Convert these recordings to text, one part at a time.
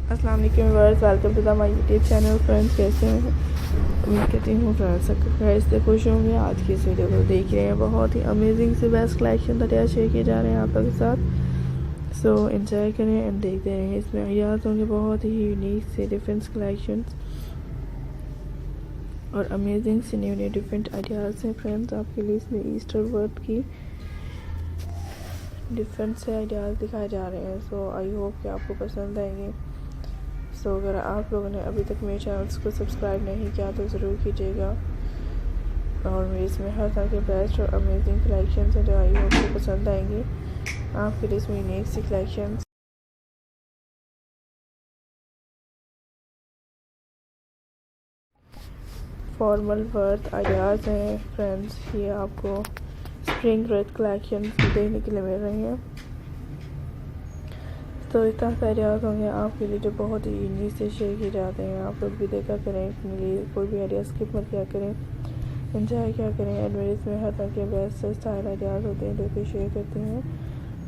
अस्सलाम वालेकुम viewers, welcome to the my YouTube channel. Friends, कैसे हैं? उम्मीद करती हूँ फ्रेंड्स सबके खैर से खुश होंगे। आज की इस वीडियो को देख रहे हैं, बहुत ही अमेजिंग से बेस्ट कलेक्शन तैयार शेयर किए जा रहे हैं आप लोगों के साथ। सो एंजॉय करें एंड देखते रहें। इसमें आइडियाज़ होंगे बहुत ही यूनिक से डिफरेंट कलेक्शंस और अमेजिंग से न्यू डिफरेंट आइडियाज़ हैं फ्रेंड्स आपके लिए। इसमें ईस्टर वर्ड की डिफरेंट से आइडियाज़ दिखाए जा रहे हैं। सो आई होप कि आपको पसंद आएंगे। सो अगर आप लोगों ने अभी तक मेरे चैनल्स को सब्सक्राइब नहीं किया तो ज़रूर कीजिएगा। और मेरे इसमें हर तरह के बेस्ट और अमेजिंग कलेक्शंस हैं जो आई होप को पसंद आएंगे आपके लिए। इसमें यूनिक सी कलेक्शंस फॉर्मल वर्थ आइडियाज़ हैं फ्रेंड्स। ये आपको स्प्रिंग रेड कलेक्शंस देखने के लिए मिल रही हैं। तो इस तरह के आइडियाज़ होंगे आपके लिए जो बहुत ही यूनिक से शेयर किए जाते हैं। आप लोग भी देखा करें, अपने लिए कोई भी आइडिया स्किप मत किया करें, एंजॉय किया करें। एंड मेरे इसमें हर तरह के बेस्ट स्टाइल आइडियाज़ होते हैं जो कि शेयर करते हैं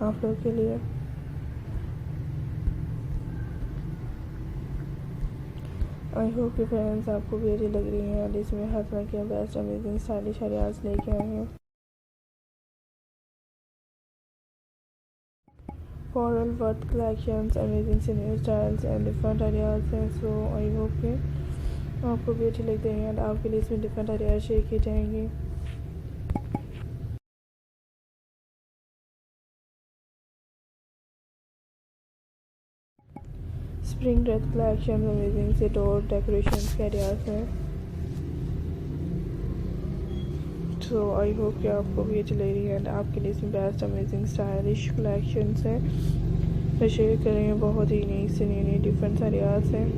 आप लोग के लिए। आई होप कि फ्रेंड्स आपको भी अच्छी लग रही है। एंड इसमें हर तरह के बेस्ट अमेजिंग स्टाइलिश आइडियाज़ लेके आए हैं। floral worth collections, अमेजिंग से new styles and different ideas हैं। सो आई होप कि आपको भी अच्छी लगते हैं एंड आपके लिए इसमें डिफरेंट आइडियाज़ शेयर किए जाएंगे। स्प्रिंग ड्रेस कलेक्शन अमेजिंग से डोर डेकोरेशन के आइडियाज़ हैं। सो आई होप कि आपको भी अच्छी लग रही है एंड आपके लिए इसमें बेस्ट अमेजिंग स्टाइलिश कलेक्शंस हैं जो शेयर करेंगे। बहुत ही यूनिक से न्यू डिफरेंट आइडियाज़ हैं।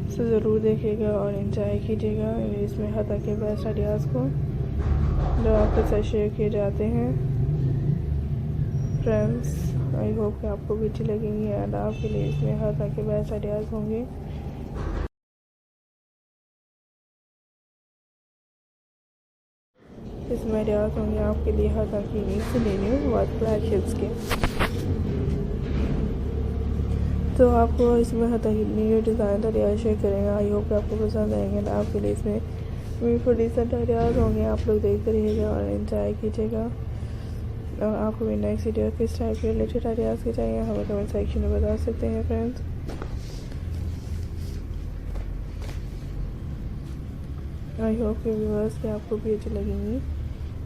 सो ज़रूर देखिएगा और एंजॉय कीजिएगा इसमें हर तरह के बेस्ट आइडियाज़ को जो आपके साथ शेयर किए जाते हैं फ्रेंड्स। आई होप कि आपको भी अच्छी लगेंगी एंड आपके लिए इसमें हर तरह के बेस्ट आइडियाज़ होंगे। इसमें आइडियाज़ होंगे आपके लिए हर तरह की यूनिक से न्यू वर्क कलेक्शंस के। तो आपको इसमें हर तरह की न्यू डिज़ाइन आइडियाज़ शेयर करेंगे। आई होप कि आपको पसंद आएंगे एंड आपके लिए इसमें ब्यूटीफुल डिसेंट आइडियाज़ होंगे। आप लोग देखते रहिएगा और एंजॉय कीजिएगा। और आपको भी नेक्स्ट वीडियो किस टाइप के रिलेटेड आइडियाज़ के चाहिए हमें कमेंट सेक्शन में बता सकते हैं फ्रेंड्स। आई होप के व्यूअर्स कि आपको भी अच्छी लगेंगी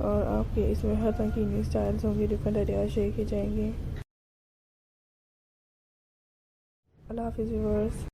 और आपके इसमें हर तरह की न्यू स्टाइल्स होंगे, डिफरेंट आइडियाज़ शेयर किए जाएंगे। अल्लाह हाफिज़ व्यूअर्स।